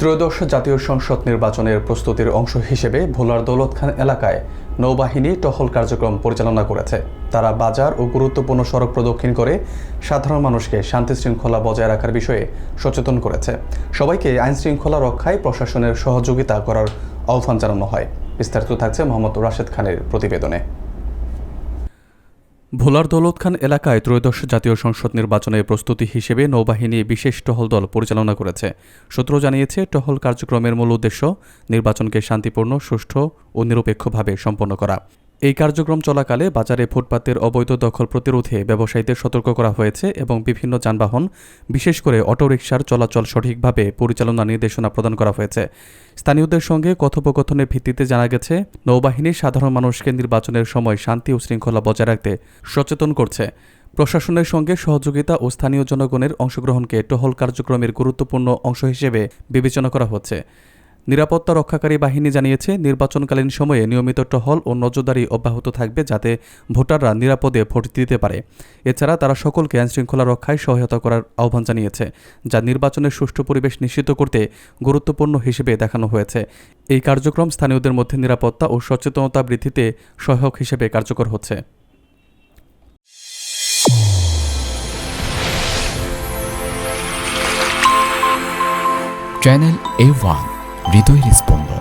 ত্রয়োদশ জাতীয় সংসদ নির্বাচনের প্রস্তুতির অংশ হিসেবে ভোলার দৌলতখান এলাকায় নৌবাহিনী টহল কার্যক্রম পরিচালনা করেছে। তারা বাজার ও গুরুত্বপূর্ণ সড়ক প্রদক্ষিণ করে সাধারণ মানুষকে শান্তি শৃঙ্খলা বজায় রাখার বিষয়ে সচেতন করেছে। সবাইকে আইন শৃঙ্খলা রক্ষায় প্রশাসনের সহযোগিতা করার আহ্বান জানানো হয়। বিস্তারিত থাকছে মোহাম্মদ রাশেদ খানের প্রতিবেদনে। ভোলার দৌলতখান এলাকায় ত্রয়োদশ জাতীয় সংসদ নির্বাচনের প্রস্তুতি হিসেবে নৌবাহিনী বিশেষ টহল দল পরিচালনা করেছে। সূত্র জানিয়েছে, টহল কার্যক্রমের মূল উদ্দেশ্য নির্বাচনকে শান্তিপূর্ণ, সুষ্ঠু ও নিরপেক্ষভাবে সম্পন্ন করা। এই কার্যক্রম চলাকালে বাজারে ফুটপাতের অবৈধ দখল প্রতিরোধে ব্যবসায়ীদের সতর্ক করা হয়েছে এবং বিভিন্ন যানবাহন, বিশেষ করে অটোরিকশার চলাচল সঠিকভাবে পরিচালনার নির্দেশনা প্রদান করা হয়েছে। স্থানীয়দের সঙ্গে কথোপকথনের ভিত্তিতে জানা গেছে, নৌবাহিনী সাধারণ মানুষকে নির্বাচনের সময় শান্তি ও শৃঙ্খলা বজায় রাখতে সচেতন করছে। প্রশাসনের সঙ্গে সহযোগিতা ও স্থানীয় জনগণের অংশগ্রহণকে টহল কার্যক্রমের গুরুত্বপূর্ণ অংশ হিসেবে বিবেচনা করা হচ্ছে। নিরাপত্তা রক্ষাকারী বাহিনী জানিয়েছে, নির্বাচনকালীন সময়ে নিয়মিত টহল ও নজরদারি অব্যাহত থাকবে, যাতে ভোটাররা নিরাপদে ভোট দিতে পারে। এছাড়া তারা সকলকে আইনশৃঙ্খলা রক্ষায় সহায়তা করার আহ্বান জানিয়েছে, যা নির্বাচনের সুষ্ঠু পরিবেশ নিশ্চিত করতে গুরুত্বপূর্ণ হিসেবে দেখানো হয়েছে। এই কার্যক্রম স্থানীয়দের মধ্যে নিরাপত্তা ও সচেতনতা বৃদ্ধিতে সহায়ক হিসেবে কার্যকর হচ্ছে। চ্যানেল A1 হৃদয়ের স্পন্দন।